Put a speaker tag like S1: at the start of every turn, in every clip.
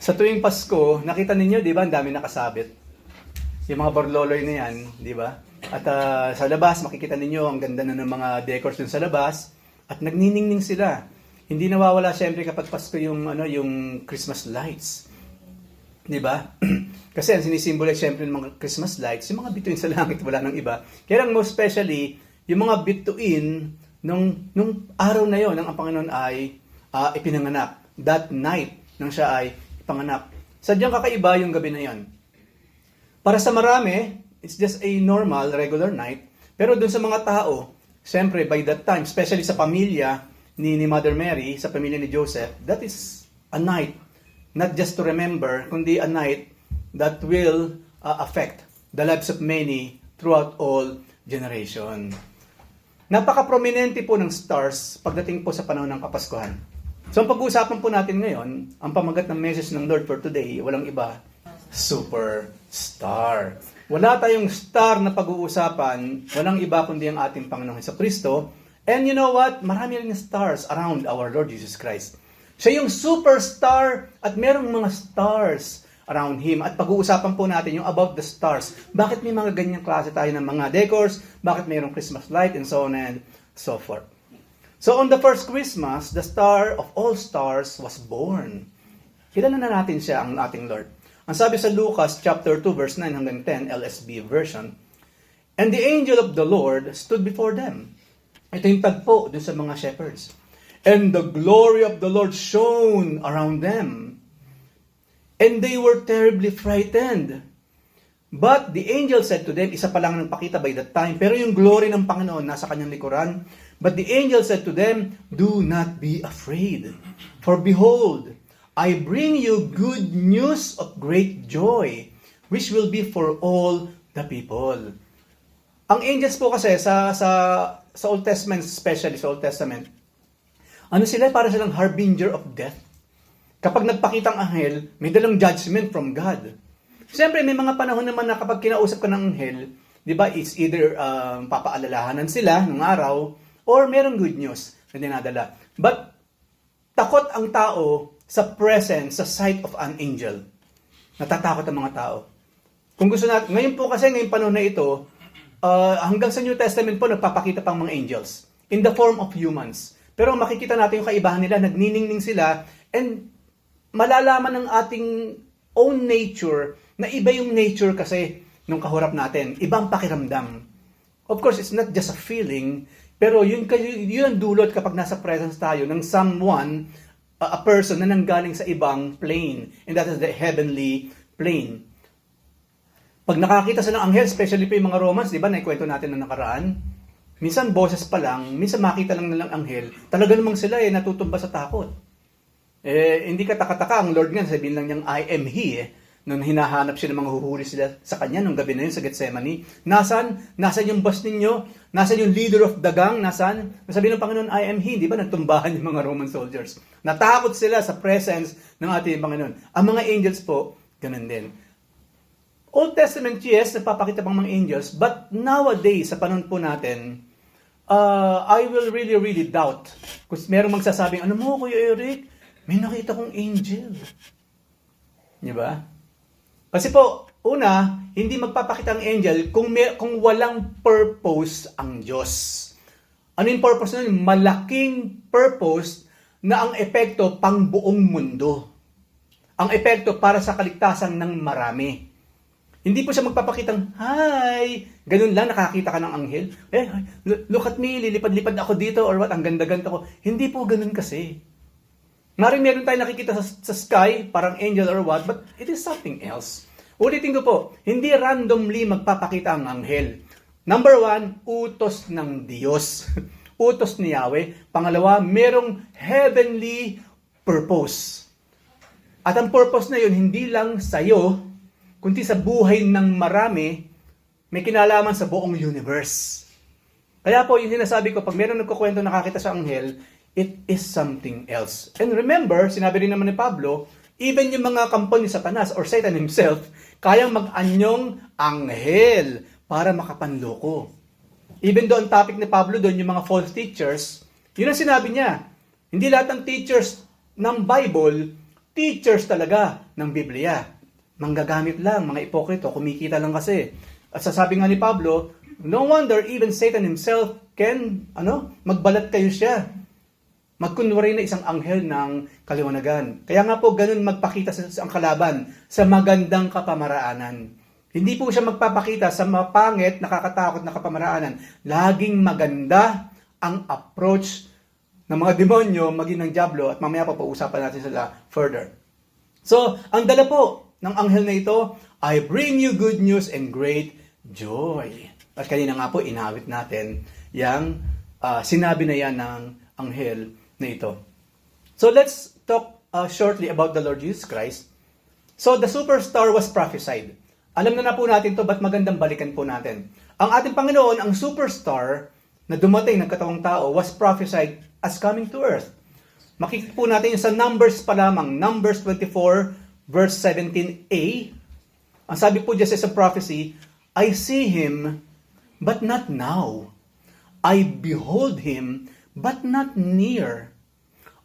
S1: Sa tuwing Pasko, nakita ninyo, di ba, ang dami nakasabit. Yung mga borloloy na yan, di ba? At sa labas, makikita ninyo, ang ganda na ng mga decors dun sa labas. At nagniningning sila. Hindi nawawala siyempre kapag Pasko yung Christmas lights. Di ba? Kasi ang sinisimbolize siyempre ng mga Christmas lights, yung mga bituin sa langit, wala nang iba. Kaya lang most especially, yung mga bituin nung araw na yon nang ang Panginoon ay ipinanganak. That night, nang siya ay ipanganak. Sadyang kakaiba yung gabi na yon. Para sa marami, it's just a normal, regular night. Pero dun sa mga tao, siyempre by that time, especially sa pamilya ni Mother Mary, sa pamilya ni Joseph, that is a night. Not just to remember, kundi a night that will affect the lives of many throughout all generation. Napaka-prominente po ng stars pagdating po sa panahon ng Kapaskuhan. So ang pag-uusapan po natin ngayon, ang pamagat ng message ng Lord for today, walang iba, superstar. Wala tayong star na pag-uusapan, walang iba kundi ang ating Panginoong Hesukristo. And you know what? Marami rin stars around our Lord Jesus Christ. Siya yung superstar at merong mga stars around Him. At pag-uusapan po natin yung about the stars. Bakit may mga ganyang klase tayo ng mga decors? Bakit mayroong Christmas light and so on and so forth. So on the first Christmas, the star of all stars was born. Kilala na natin siya, ang ating Lord. Ang sabi sa Lucas chapter 2 verse 9 hanggang 10 LSB version, "And the angel of the Lord stood before them." Ito yung tagpo dun sa mga shepherds. "And the glory of the Lord shone around them. And they were terribly frightened. But the angel said to them," isa pa lang nang pakita by that time, pero yung glory ng Panginoon nasa kanyang likuran. "But the angel said to them, do not be afraid. For behold, I bring you good news of great joy, which will be for all the people." Ang angels po kasi sa Old Testament, especially sa Old Testament, ano sila? Para silang harbinger of death. Kapag nagpakita ang anghel, may dalang judgment from God. Siyempre, may mga panahon naman na kapag kinausap ka ng anghel, di ba, it's either papaalalahanan sila ng araw, or merong good news na dinadala. But, takot ang tao sa presence, sa sight of an angel. Natatakot ang mga tao. Kung gusto natin, ngayon po kasi, ngayong panahon na ito, hanggang sa New Testament po, nagpapakita pang mga angels in the form of humans. Pero makikita natin yung kaibahan nila, nagniningning sila, and malalaman ng ating own nature na iba yung nature kasi nung kahurap natin. Ibang pakiramdam. Of course, it's not just a feeling, pero yun ang dulot kapag nasa presence tayo ng someone, a person na nanggaling sa ibang plane, and that is the heavenly plane. Pag nakakita sa ng anghel, especially pa yung mga Romans, di ba, naikwento natin na nakaraan, minsan boses pa lang, minsan makita lang nilang anghel, talaga namang sila natutumba sa takot. Hindi ka taka-taka, ang Lord nga, sabihin lang niyang, I am He, nung hinahanap siya ng mga huhuli sila sa kanya nung gabi na yun sa Gethsemane. Nasaan yung boss ninyo? Nasaan yung leader of the gang? Nasaan? Sabi ng Panginoon, I am He. Di ba nagtumbahan yung mga Roman soldiers? Natakot sila sa presence ng ating Panginoon. Ang mga angels po, ganun din. Old Testament, yes, nagpapakita pang mga angels, but nowadays, sa panahon po natin, I will really doubt. Kung merong magsasabing, ano mo, Kuya Eric? May nakita kong angel. Di ba? Kasi po, una, hindi magpapakita ang angel kung walang purpose ang Diyos. Ano yung purpose nun? Malaking purpose na ang epekto pang buong mundo. Ang epekto para sa kaligtasan ng marami. Hindi po siya magpapakitang, hi, ganun lang, nakakita ka ng anghel. Look at me, lilipad-lipad ako dito or what, ang ganda-ganda ko. Hindi po ganun kasi. Meron tayo nakikita sa sky, parang angel or what, but it is something else. Ulitin ko po, hindi randomly magpapakita ang anghel. Number 1, utos ng Diyos. Utos ni Yahweh. Pangalawa, merong heavenly purpose. At ang purpose na yun, hindi lang sa'yo, kundi sa buhay ng marami, may kinalaman sa buong universe. Kaya po, yung sinasabi ko, pag meron nagkukwento nakakita sa anghel, it is something else. And remember, sinabi rin naman ni Pablo, even yung mga kampo ni Satanas or Satan himself, kayang mag-anyong anghel para makapanloko. Even doon topic ni Pablo doon, yung mga false teachers, yun ang sinabi niya. Hindi lahat ng teachers ng Bible, teachers talaga. ng Biblia. Manggagamit lang, mga ipokrito, kumikita lang kasi. At sasabi nga ni Pablo, no wonder even Satan himself can, magbalat kayo siya. Magkunwari na isang anghel ng kaliwanagan. Kaya nga po, ganun magpakita sa ang kalaban sa magandang kapamaraanan. Hindi po siya magpapakita sa mapangit, nakakatakot na kapamaraanan. Laging maganda ang approach ng mga demonyo, maging ng diablo, at mamaya pa pausapan natin sila further. So, ang dala po ng anghel na ito, I bring you good news and great joy. At kanina nga po, inawit natin yung sinabi na yan ng anghel na ito. So, let's talk shortly about the Lord Jesus Christ. So, the superstar was prophesied. Alam na po natin to, ba't magandang balikan po natin. Ang ating Panginoon, ang superstar na dumating ng katawang tao, was prophesied as coming to earth. Makikita po natin sa Numbers pa lamang, Numbers 24, verse 17a. Ang sabi po dyan sa prophecy, I see him, but not now. I behold him, but not near.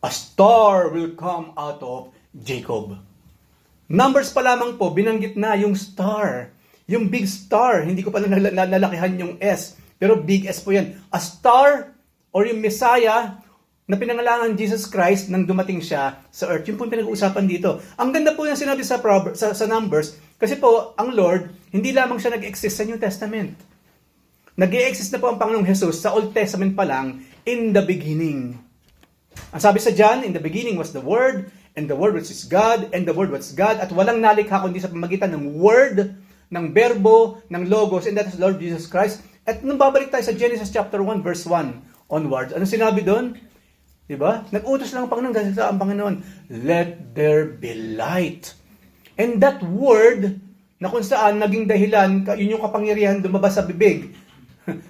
S1: A star will come out of Jacob. Numbers pa lamang po, binanggit na yung star. Yung big star, hindi ko pa nalalakihan yung S. Pero big S po yan. A star or yung Messiah na pinangalangan Jesus Christ nang dumating siya sa earth. Yun po yung pinag-uusapan dito. Ang ganda po yung sinabi sa Numbers kasi po ang Lord, hindi lamang siya nag-exist sa New Testament. Nag-i-exist na po ang Panginoong Jesus sa Old Testament pa lang, in the beginning. Ang sabi sa John, in the beginning was the Word, and the Word which is God, and the Word was God, at walang nalikha kundi sa pamagitan ng Word, ng Berbo, ng Logos, and that is Lord Jesus Christ. At nung babalik tayo sa Genesis chapter 1, verse 1 onwards, ano sinabi doon? Diba? Nag-utos lang ang Panginoon kasi sa ang Panginoon, let there be light. And that word, na kung saan naging dahilan, yun yung kapangyarihan lumabas sa bibig,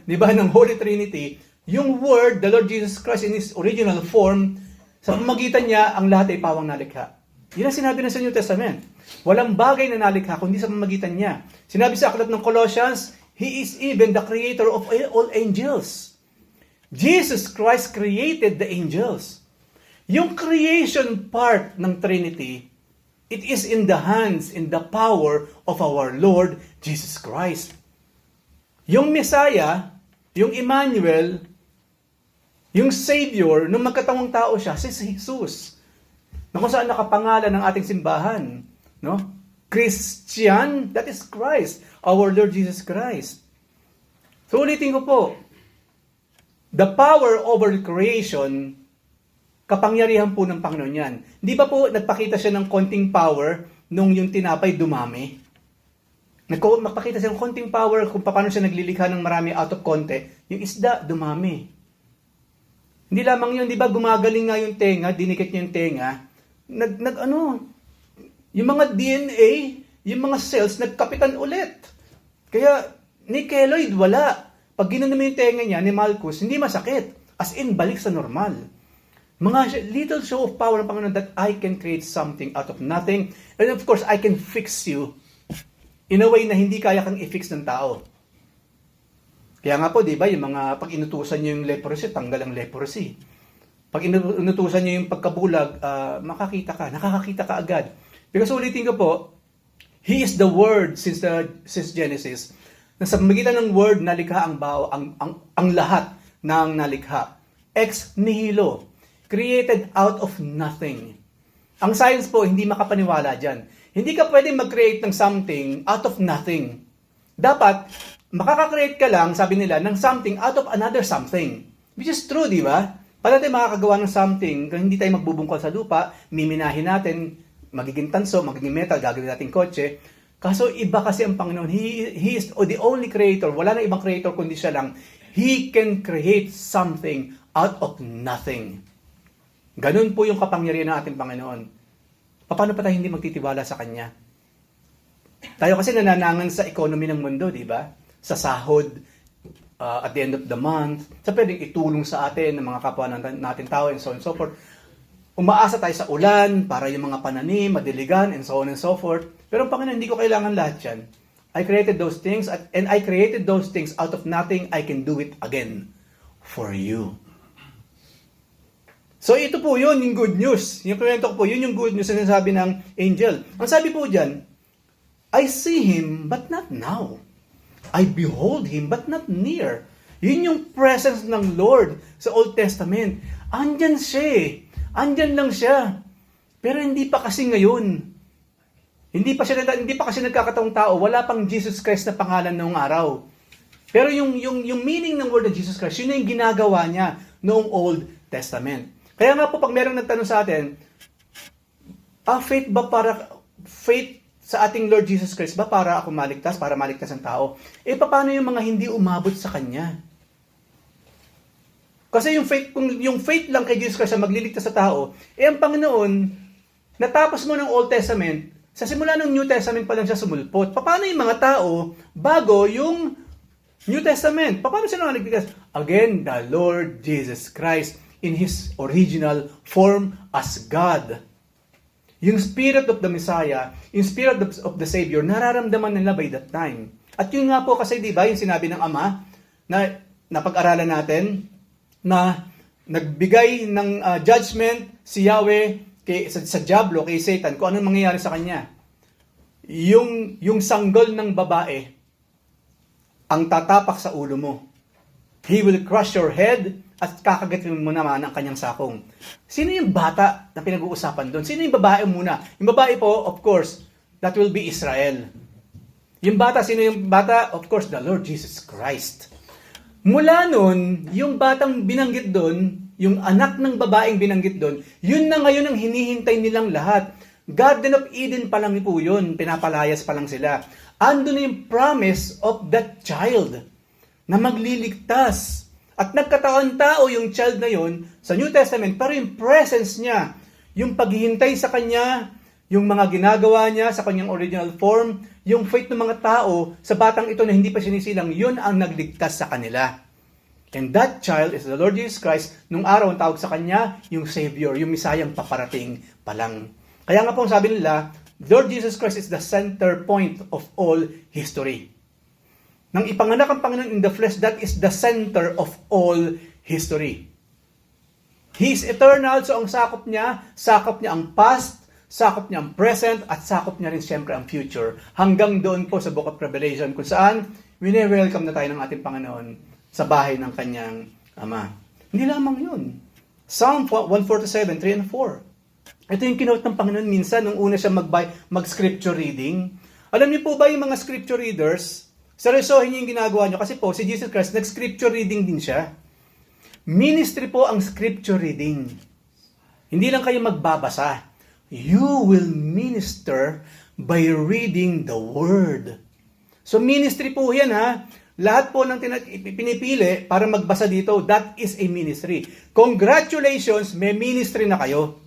S1: diba, ng Holy Trinity, yung word, the Lord Jesus Christ in His original form, sa pamagitan niya, ang lahat ay pawang nalikha. Yun ang sinabi na sa New Testament. Walang bagay na nalikha, kundi sa pamagitan niya. Sinabi sa aklat ng Colossians, He is even the creator of all angels. Jesus Christ created the angels. Yung creation part ng Trinity, it is in the hands, in the power of our Lord Jesus Christ. Yung Messiah, yung Emmanuel, yung Savior, nung magkatawang tao siya, si Jesus. Na kung saan nakapangalan ng ating simbahan. No? Christian, that is Christ, our Lord Jesus Christ. So ulitin ko po, the power over creation, kapangyarihan po ng Panginoon yan. Di ba po nagpakita siya ng konting power nung yung tinapay dumami? Magpakita siya ng konting power kung paano siya naglilikha ng marami out of konti. Yung isda, dumami. Hindi lamang yun, di ba gumagaling nga yung tenga, dinikit niya yung tenga, yung mga DNA, yung mga cells, nagkapitan ulit. Kaya, ni Keloid, wala. Pag ginano mo yung tenga niya, ni Malchus, hindi masakit. As in, balik sa normal. Mga little show of power ng Panginoon that I can create something out of nothing. And of course, I can fix you in a way na hindi kaya kang i-fix ng tao. Kaya nga po, di ba, yung mga, pag inutusan nyo yung leprosy, tanggal ang leprosy. Pag inutusan nyo yung pagkabulag, nakakakita ka agad. Because ulitin ko po, He is the Word since Genesis. Na sa pamagitan ng Word, nalikha ang lahat ng nalikha. Ex nihilo. Created out of nothing. Ang science po, hindi makapaniwala dyan. Hindi ka pwedeng mag-create ng something out of nothing. Dapat, makaka-create ka lang, sabi nila, ng something out of another something. Which is true, di ba? Para tayo makakagawa ng something, kung hindi tayo magbubungkal sa lupa, miminahin natin, magiging tanso, magiging metal, gagawin natin kotse. Kaso iba kasi ang Panginoon. He is the only creator. Wala na ibang creator kundi siya lang. He can create something out of nothing. Ganun po yung kapangyarihan ng ating Panginoon. Paano pa tayo hindi magtitiwala sa Kanya? Tayo kasi nananangan sa economy ng mundo, di ba? Sa sahod, at the end of the month, sa pwedeng itulong sa atin ng mga kapwa natin tao, and so on and so forth. Umaasa tayo sa ulan, para yung mga pananim, madiligan, and so on and so forth. Pero ang Panginoon, hindi ko kailangan lahat yan. I created those things, and I created those things out of nothing. I can do it again for you. So ito po yun, yung good news. Yung kwento ko po, yun yung good news na sinasabi ng angel. Ang sabi po dyan, I see him, but not now. I behold him, but not near. Yun yung presence ng Lord sa Old Testament. Andyan siya eh. Andyan lang siya. Pero hindi pa kasi ngayon. Hindi pa kasi nagkakataong tao. Wala pang Jesus Christ na pangalan noong araw. Pero yung meaning ng word of Jesus Christ, yun na yung ginagawa niya noong Old Testament. Kaya nga po, pag merong nagtanong sa atin, faith sa ating Lord Jesus Christ ba para ako maligtas, para maligtas ang tao? Paano yung mga hindi umabot sa Kanya? Kasi kung yung faith lang kay Jesus Christ na magliligtas sa tao, ang Panginoon, natapos mo ng Old Testament, sa simula ng New Testament pa lang siya sumulpot. Paano yung mga tao bago yung New Testament? Paano sila naligtas? Again, the Lord Jesus Christ in His original form as God. Yung Spirit of the Messiah, yung Spirit of the Savior, nararamdaman nila by that time. At yun nga po kasi, di ba, yung sinabi ng Ama, na napag-aralan natin, na nagbigay ng judgment si Yahweh sa Diablo, kay Satan, kung anong mangyayari sa kanya. Yung sanggol ng babae, ang tatapak sa ulo mo. He will crush your head at kakagatin mo naman ang kanyang sakong. Sino yung bata na pinag-uusapan doon? Sino yung babae muna? Yung babae po, of course, that will be Israel. Yung bata, sino yung bata? Of course, the Lord Jesus Christ. Mula nun, yung batang binanggit doon, yung anak ng babaeng binanggit doon, yun na ngayon ang hinihintay nilang lahat. Garden of Eden pa lang po yun, pinapalayas pa lang sila. Andun na yung promise of that child na magliligtas. At nagkataon tao yung child na yun sa New Testament, pero yung presence niya, yung paghihintay sa kanya, yung mga ginagawa niya sa kanyang original form, yung faith ng mga tao sa batang ito na hindi pa sinisilang, yun ang nagligtas sa kanila. And that child is the Lord Jesus Christ. Nung araw, ang tawag sa kanya, yung Savior, yung Misayang paparating pa lang. Kaya nga po sabi nila, Lord Jesus Christ is the center point of all history. Nang ipanganak ang Panginoon in the flesh, that is the center of all history. He is eternal, so ang sakop niya ang past, sakop niya ang present, at sakop niya rin siyempre ang future. Hanggang doon po sa Book of Revelation, kung saan wini-welcome na tayo ng ating Panginoon sa bahay ng kanyang Ama. Hindi lamang yun. Psalm 147, 3 and 4. Ito yung kinote ng Panginoon minsan nung una siya mag-scripture reading. Alam niyo po ba yung mga scripture readers, seryosohin niyo yung ginagawa niyo kasi po si Jesus Christ nag-scripture reading din siya. Ministry po ang scripture reading. Hindi lang kayo magbabasa. You will minister by reading the Word. So ministry po yan ha. Lahat po ng pinipili para magbasa dito, that is a ministry. Congratulations, may ministry na kayo.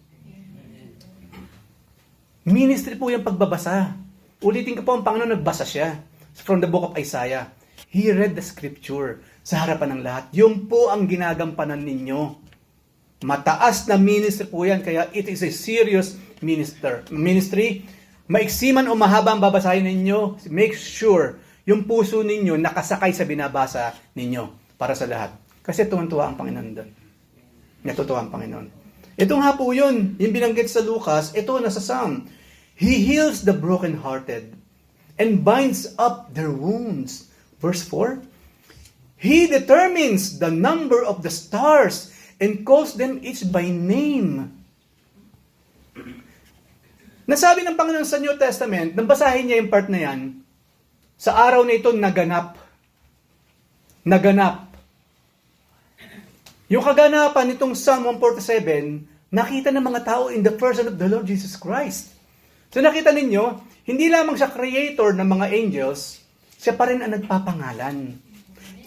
S1: Ministry po yung pagbabasa. Ulitin ko po, ang Panginoon nagbasa siya. From the book of Isaiah. He read the scripture sa harapan ng lahat. Yun po ang ginagampanan ninyo. Mataas na ministry po yan, kaya it is a serious ministry. Maiksi man o mahaba ang babasahin ninyo, make sure yung puso ninyo nakasakay sa binabasa ninyo para sa lahat. Kasi tuwan-tuwa ang Panginoon doon. Natutuwa ang Panginoon. Ito nga po yun, yung binanggit sa Lucas, ito na sa Psalm. He heals the brokenhearted and binds up their wounds. Verse 4, He determines the number of the stars and calls them each by name. Nasabi ng Panginoon sa New Testament, nang basahin niya yung part na yan, sa araw na ito, naganap. Naganap. Yung kaganapan nitong Psalm 147, nakita ng mga tao in the person of the Lord Jesus Christ. So nakita ninyo, hindi lamang siya creator ng mga angels, siya pa rin ang nagpapangalan.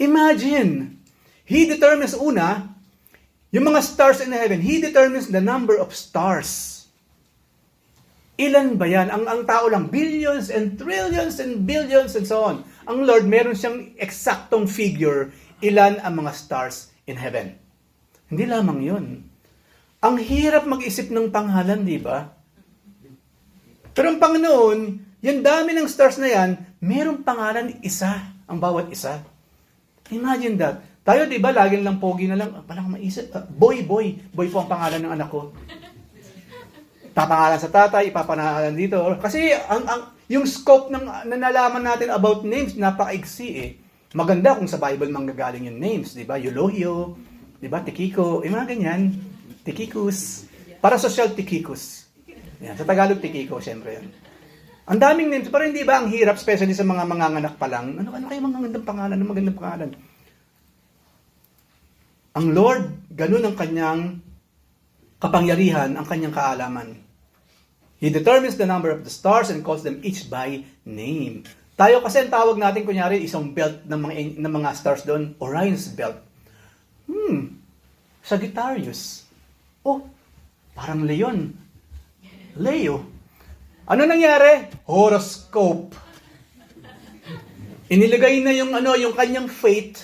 S1: Imagine, He determines yung mga stars in heaven, He determines the number of stars. Ilan ba yan? Ang tao lang, billions and trillions and billions and so on. Ang Lord, meron siyang eksaktong figure, ilan ang mga stars in heaven. Hindi lamang yun. Ang hirap mag-isip ng pangalan, di ba? Pero ang Panginoon, yung dami ng stars na yan, merong pangalan isa, ang bawat isa. Imagine that. Tayo, di ba, lagi lang pogi na lang, palang maisip, boy po ang pangalan ng anak ko. Papangalan sa tatay, ipapangalan dito. Kasi yung scope ng nalaman natin about names, napakaigsi eh. Maganda kung sa Bible manggagaling yung names, di ba? Eulohio, di ba? Tikiko, mga ganyan. Tikikus. Para social Tikikus. Yan. Sa Tagalog, Tikiko, syempre yan. Ang daming names, pero hindi ba ang hirap, especially sa mga manganganak pa lang? Ano kayo mga magandang pangalan? Ano magandang pangalan? Ang Lord, ganun ang kanyang kapangyarihan, ang kanyang kaalaman. He determines the number of the stars and calls them each by name. Tayo kasi ang tawag natin, kunyari, isang belt ng mga stars doon, Orion's belt. Sagittarius. Oh, parang Leon. Leo. Ano nangyari? Horoscope. Inilagay na yung kanyang fate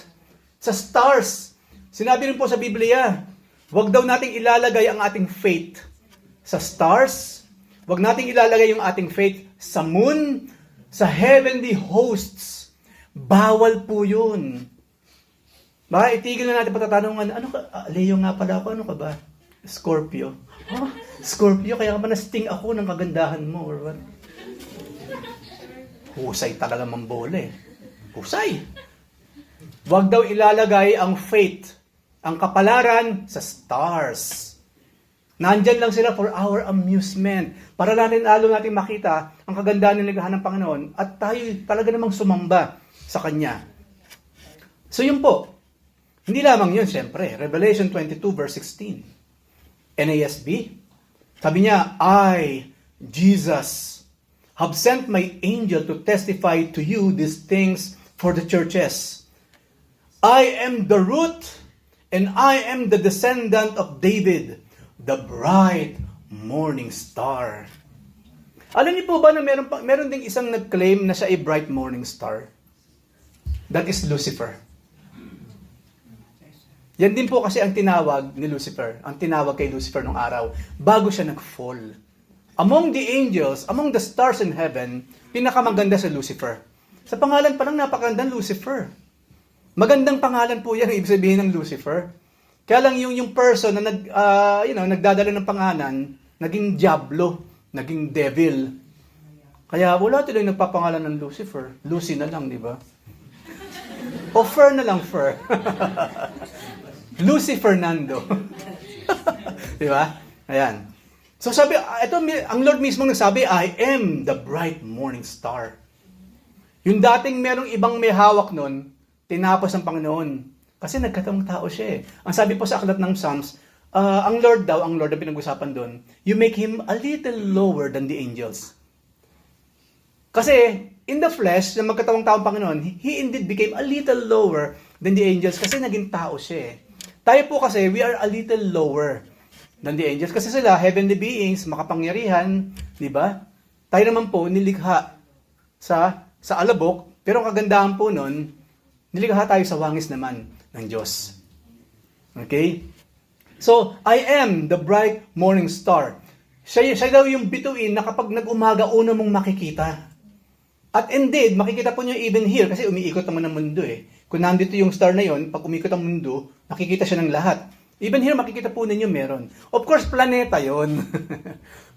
S1: sa stars. Sinabi rin po sa Biblia, huwag daw nating ilalagay ang ating fate sa stars. Huwag nating ilalagay yung ating fate sa moon, sa heavenly hosts. Bawal po yun. Ba, itigil na natin patatanungan, ano ka? Leo nga pala ako, ano ka ba? Scorpio. Oh, Scorpio, kaya ka ba na-sting ako ng kagandahan mo? Or what? Husay talaga mambole. Husay. Huwag daw ilalagay ang fate, ang kapalaran sa stars. Nandyan lang sila for our amusement. Para natin natin makita ang kagandahan ng ligahan ng Panginoon at tayo talaga namang sumamba sa Kanya. So yun po. Hindi lamang yun, syempre. Revelation 22 verse 16. NASB. Sabi niya, I, Jesus, have sent my angel to testify to you these things for the churches. I am the root and I am the descendant of David, the bright morning star. Alam niyo po ba na meron ding isang nag-claim na siya ay bright morning star? That is Lucifer. Yan din po kasi ang tinawag ni Lucifer, ang tinawag kay Lucifer nung araw, bago siya nag-fall. Among the angels, among the stars in heaven, pinakamaganda si Lucifer. Sa pangalan pa lang napakagandang Lucifer. Magandang pangalan po yan, ibig sabihin ng Lucifer. Kaya lang yung person na nagdadala ng pangalan, naging diablo, naging devil. Kaya wala tuloy nagpapangalan ng Lucifer. Lucy na lang, di ba? O Fer na lang, Fer. Lucy Fernando. Di ba? Ayan. So sabi, ang Lord mismo nagsabi, I am the bright morning star. Yung dating merong ibang may hawak nun, tinapos ng Panginoon. Kasi nagkatawang tao siya eh. Ang sabi po sa aklat ng Psalms, ang Lord ang pinag-usapan doon, you make Him a little lower than the angels. Kasi, in the flesh, na magkatawang taong Panginoon, He indeed became a little lower than the angels kasi naging tao siya eh. Tayo po kasi, we are a little lower than the angels. Kasi sila, heavenly beings, makapangyarihan, di ba? Tayo naman po, nilikha sa alabok, pero ang kagandahan po nun, nilikha tayo sa wangis naman ng Diyos. Okay? So, I am the bright morning star. Siya daw yung bituin na kapag nag-umaga, una mong makikita. At indeed, makikita po niyo even here, kasi umiikot naman ang mundo eh. Kung nandito yung star na yon, pag umikot ang mundo, nakikita siya ng lahat. Even here, makikita po ninyo meron. Of course, planeta yon.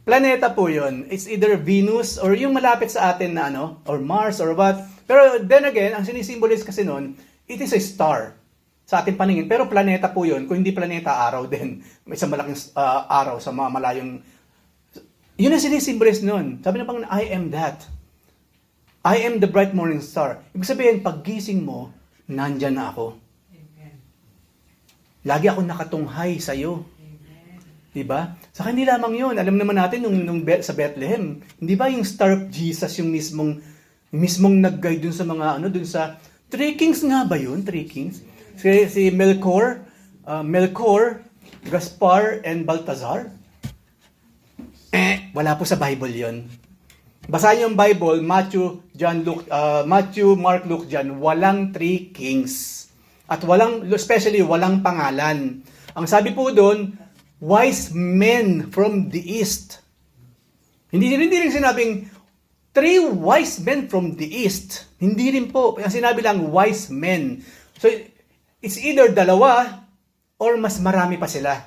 S1: Planeta po yon. It's either Venus or yung malapit sa atin na or Mars or what. Pero then again, ang sinisimbolize kasi nun, it is a star sa ating paningin. Pero planeta po yon. Kung hindi planeta, araw din. May isang malaking araw sa mga malayong. Yun ang sinisimbolize nun. Sabi na pang, I am that. I am the bright morning star. Ibig sabihin, paggising mo, nandyan na ako. Lagi ako nakatunghay sa'yo. Diba? Saka hindi lamang yun. Alam naman natin sa Bethlehem. Hindi ba yung star of Jesus yung mismong nag-guide dun sa mga dun sa Three Kings nga ba yun? Three Kings? Si Melchor, Gaspar, and Baltazar? Wala po sa Bible yun. Basahin yung Bible, Matthew, Mark, Luke, John, walang three kings. At especially walang pangalan. Ang sabi po doon, wise men from the east. Hindi rin sinabing, three wise men from the east. Hindi rin po. Ang sinabi lang, wise men. So, it's either dalawa or mas marami pa sila.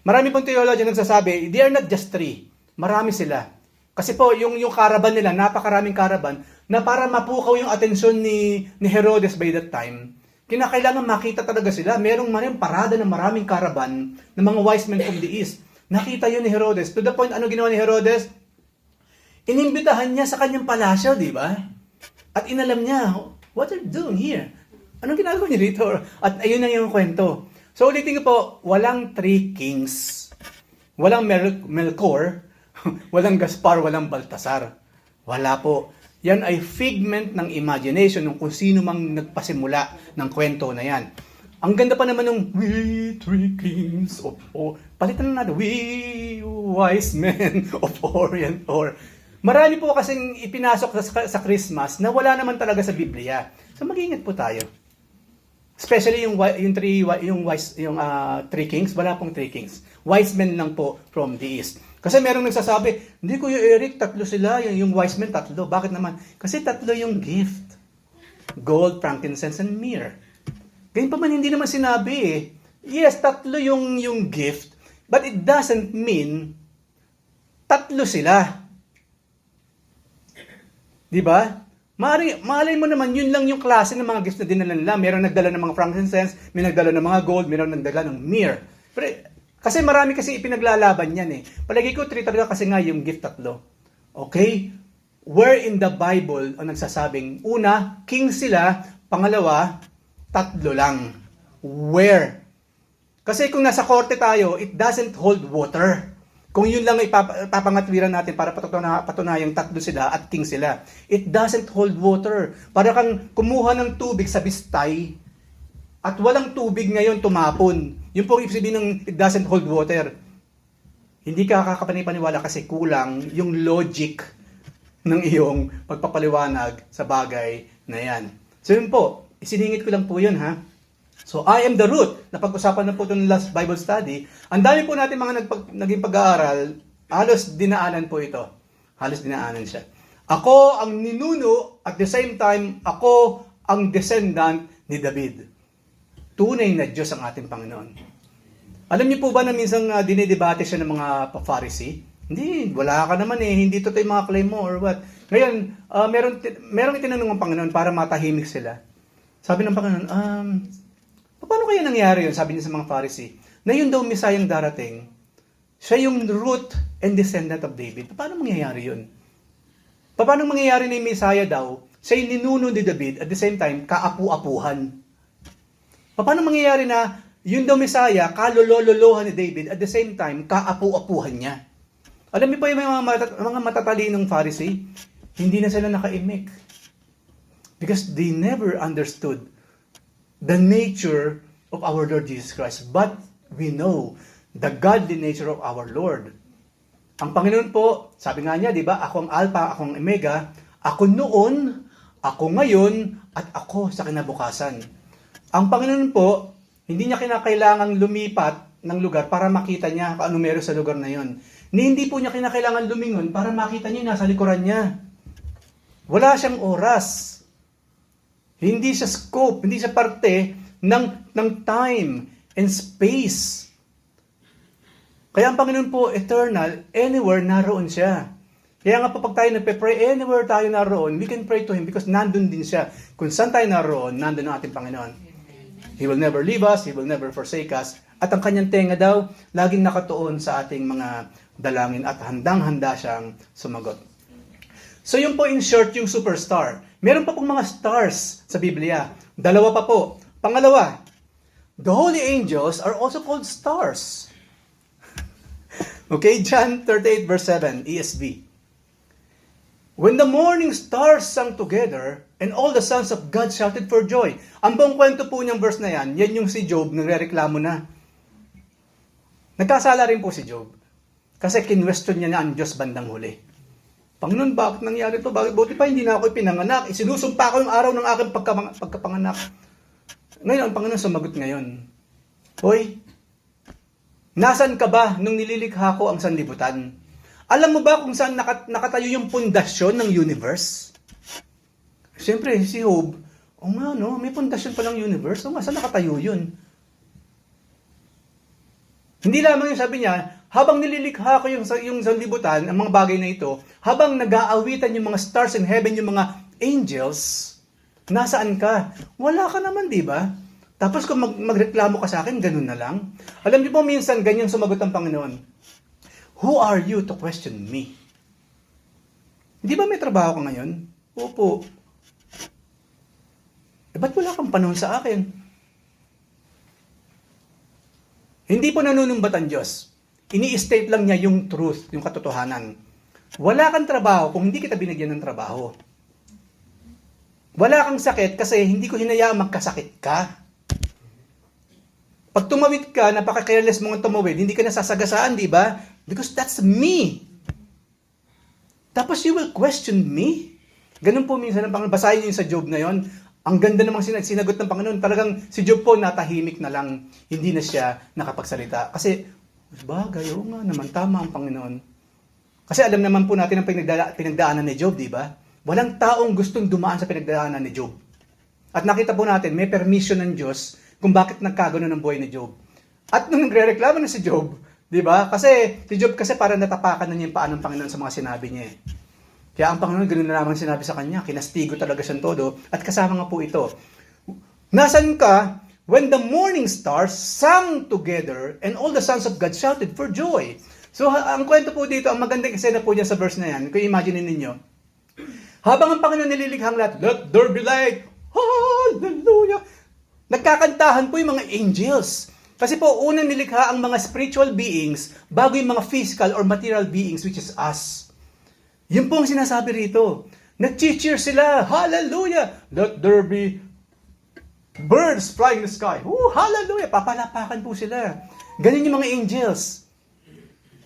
S1: Marami pong theologian nagsasabi, they are not just three. Marami sila. Kasi po, yung caravan nila, napakaraming caravan, na para mapukaw yung atensyon ni Herodes by that time, kinakailangan makita talaga sila. Merong parada ng maraming caravan ng mga wise men from the east. Nakita yun ni Herodes. To the point, ano ginawa ni Herodes? Inimbitahan niya sa kanyang palasyo, di ba? At inalam niya, what are you doing here? Anong ginagawa niya dito? At ayun na yung kwento. So ulitin ko po, walang three kings. Walang Melchor, walang Gaspar, walang Baltasar. Wala po. Yan ay figment ng imagination ng kung sino mang nagpasimula ng kwento na yan. Ang ganda pa naman ng we three kings of palitan na natin, we wise men of Orient. Or marami po kasing ipinasok sa Christmas na wala naman talaga sa Biblia. So mag-ingat po tayo. Especially yung three kings, wala pong three kings. Wise men lang po from the east. Kasi merong nagsasabi, hindi Kuya Eric, tatlo sila, yung wise men tatlo. Bakit naman? Kasi tatlo yung gift. Gold, frankincense, and myrrh. Ganyan pa man hindi naman sinabi eh. Yes, tatlo yung gift, but it doesn't mean tatlo sila. Di ba? Malay mo naman, yun lang yung klase ng mga gifts na dinala nila. Meron nagdala ng mga frankincense, may nagdala ng mga gold, meron nagdala ng myrrh. Pero, kasi marami kasi ipinaglalaban yan eh. Palagi ko, talaga kasi nga yung gift tatlo. Okay? Where in the Bible ang nagsasabing, una, king sila, pangalawa, tatlo lang. Where? Kasi kung nasa korte tayo, it doesn't hold water. Kung yun lang ipapangatwiran natin para patunayang tatlo sila at king sila. It doesn't hold water. Para kang kumuha ng tubig sa bistay at walang tubig ngayon tumapon. Yung po ibig sabihin ng it doesn't hold water. Hindi ka kakapaniwala kasi kulang yung logic ng iyong pagpapaliwanag sa bagay na yan. So yun po, isiningit ko lang po yun ha. So, I am the root. Napag-usapan na po ito ng last Bible study. Ang dami po natin mga naging pag-aaral, halos dinaanan po ito. Halos dinaanan siya. Ako ang ninuno, at the same time, ako ang descendant ni David. Tunay na Diyos ang ating Panginoon. Alam niyo po ba na minsan dinidebate siya ng mga Pharisee? Hindi, wala ka naman eh. Hindi totoo yung mga claim mo or what. Ngayon, merong itinanong ng Panginoon para matahimik sila. Sabi ng Panginoon, paano kaya nangyari yun? Sabi niya sa mga Pharisee, na yun daw Mesayang darating, siya yung root and descendant of David. Paano mangyayari yun? Paano mangyayari na yung Mesaya daw, siya yung ninuno ni David, at the same time, kaapu-apuhan? Paano mangyayari na yun daw Mesaya, kalolololohan ni David, at the same time, kaapu-apuhan niya? Alam niyo po yung mga matatalinong Pharisee, hindi na sila nakaimik. Because they never understood the nature of our Lord Jesus Christ. But we know the godly nature of our Lord. Ang Panginoon po, sabi nga niya, di ba, ako ang Alpha, ako ang Omega, ako noon, ako ngayon, at ako sa kinabukasan. Ang Panginoon po, hindi niya kinakailangang lumipat ng lugar para makita niya kung ano meron sa lugar na yon. Hindi po niya kinakailangan lumingon para makita niya nasa likuran niya. Wala siyang oras. Hindi siya scope, hindi siya parte ng time and space. Kaya ang Panginoon po, eternal, anywhere naroon siya. Kaya nga po pag tayo nagpe-pray, anywhere tayo naroon, we can pray to Him because nandun din siya. Kung saan tayo naroon, nandun ang ating Panginoon. He will never leave us, He will never forsake us. At ang kanyang tenga daw, laging nakatuon sa ating mga dalangin at handang-handa siyang sumagot. So yun po in short yung superstar. Meron pa pong mga stars sa Biblia. Dalawa pa po. Pangalawa, the holy angels are also called stars. Okay, John 38 verse 7, ESV. When the morning stars sang together, and all the sons of God shouted for joy. Ang buong kwento po niyang verse na yan yung si Job nagrereklamo na. Nagkasala rin po si Job. Kasi kinwestiyon niya na ang Diyos bandang huli. Panginoon, bakit nangyari ito? Bakit buti pa hindi na ako ipinanganak? Isinusumpa ko yung araw ng aking pagkapanganak. Ngayon, ang Panginoon sumagot ngayon. Hoy, nasan ka ba nung nililikha ko ang sanlibutan? Alam mo ba kung saan nakatayo yung pundasyon ng universe? Siyempre, si Job, O nga, no? May pundasyon pa ng universe. O nga, saan nakatayo yun? Hindi lamang yung sabi niya, habang nililikha ko yung sanlibutan, ang mga bagay na ito, habang nag-aawitan yung mga stars in heaven, yung mga angels, nasaan ka? Wala ka naman, di ba? Tapos kung magreklamo ka sa akin, ganun na lang. Alam niyo po, minsan ganyan sumagot ang Panginoon. Who are you to question me? Hindi ba may trabaho ka ngayon? Opo. Ba't wala kang panahon sa akin? Hindi po nanunumbat ang Diyos. Ini-state lang niya yung truth, yung katotohanan. Wala kang trabaho kung hindi kita binigyan ng trabaho. Wala kang sakit kasi hindi ko hinayaang magkasakit ka. Pag tumawid ka, napaka-careless mong tumawid, hindi ka nasasagasaan, di ba? Because that's me. Tapos you will question me? Ganun po minsan ang Panginoon. Basahin niyo yung sa Job na yon. Ang ganda namang sinagot ng Panginoon. Talagang si Job po natahimik na lang. Hindi na siya nakapagsalita. Kasi, bagay, oo nga naman, tama ang Panginoon. Kasi alam naman po natin ang pinagdaanan ni Job, di ba? Walang taong gustong dumaan sa pinagdaanan ni Job. At nakita po natin, may permission ng Diyos kung bakit nagkagano ng buhay ni Job. At nung nagre-reklamo na si Job, di ba? Kasi si Job kasi parang natapakan na niya yung paa ng Panginoon sa mga sinabi niya. Kaya ang Panginoon, ganoon na lamang sinabi sa kanya, kinastigo talaga siyang todo, at kasama nga po ito. Nasaan ka when the morning stars sang together and all the sons of God shouted for joy? So, ang kwento po dito, ang magandang eksena po niya sa verse na yan, kung imagine ninyo, habang ang Panginoon nililikhang lahat, let there be light, hallelujah! Nagkakantahan po yung mga angels. Kasi po, unang nilikha ang mga spiritual beings bago yung mga physical or material beings, which is us. Yun po ang sinasabi rito. Nag-cheer sila. Hallelujah! Let there be birds flying in the sky. Hallelujah! Papalapakan po sila. Ganun yung mga angels.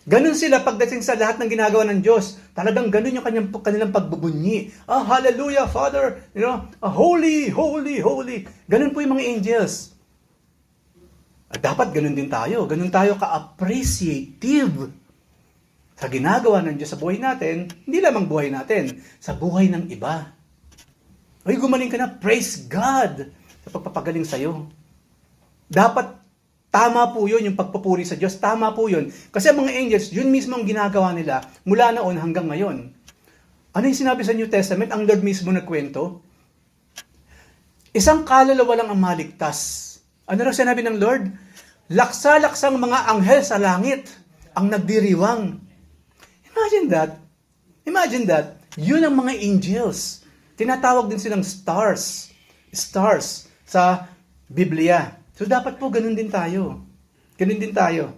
S1: Ganun sila pagdating sa lahat ng ginagawa ng Diyos. Talagang ganun yung kanilang pagbubunyi. Hallelujah, Father! Holy, holy, holy. Ganun po yung mga angels. At dapat ganun din tayo. Ganun tayo ka-appreciative sa ginagawa ng Diyos sa buhay natin, hindi lamang buhay natin, sa buhay ng iba. Ay, gumaling ka na, praise God sa pagpapagaling sa'yo. Dapat tama po yun, yung pagpupuri sa Diyos, tama po yun. Kasi ang mga angels, yun mismo ang ginagawa nila mula noon hanggang ngayon. Ano yung sinabi sa New Testament? Ang Lord mismo nagkwento. Isang kaluluwa lang ang maligtas. Ano raw sinabi ng Lord? Laksa-laksang mga anghel sa langit ang nagdiriwang. Imagine that. Imagine that. Yun ang mga angels. Tinatawag din silang stars. Stars sa Biblia. So dapat po ganun din tayo. Ganun din tayo.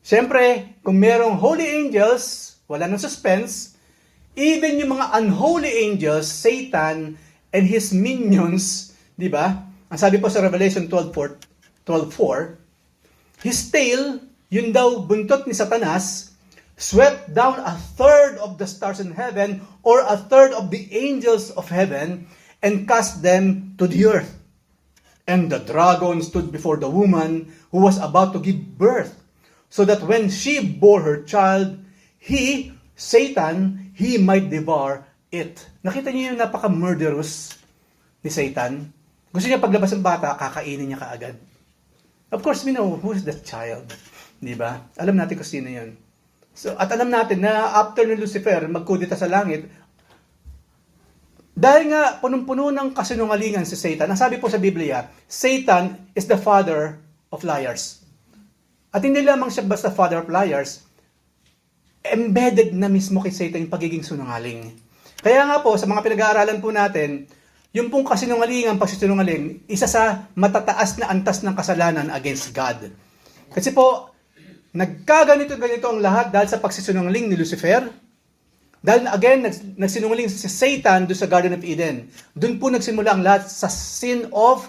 S1: Siyempre, kung merong holy angels, wala nang suspense. Even yung mga unholy angels, Satan and his minions, di ba? Ang sabi po sa Revelation 12:4, his tail, yun daw buntot ni Satanas, swept down a third of the stars in heaven or a third of the angels of heaven and cast them to the earth. And the dragon stood before the woman who was about to give birth, so that when she bore her child, he, Satan, he might devour it. Nakita niyo yung napaka-murderous ni Satan? Gusto niya paglabas ng bata, kakainin niya kaagad. Of course, we know who's that child. Di ba? Alam natin kung sino yun. So, at alam natin na after ni Lucifer magkudita sa langit, dahil nga punong-puno ng kasinungalingan si Satan, ang sabi po sa Biblia, Satan is the father of liars. At hindi lamang siya basta father of liars, embedded na mismo kay Satan yung pagiging sunungaling. Kaya nga po, sa mga pinag-aaralan po natin, yung pong kasinungalingan, pagsisinungaling, isa sa matataas na antas ng kasalanan against God. Kasi po, nagkaganito ang lahat dahil sa pagsisinungaling ni Lucifer. Dahil again, nagsinungaling si Satan doon sa Garden of Eden. Doon po nagsimula ang lahat sa sin of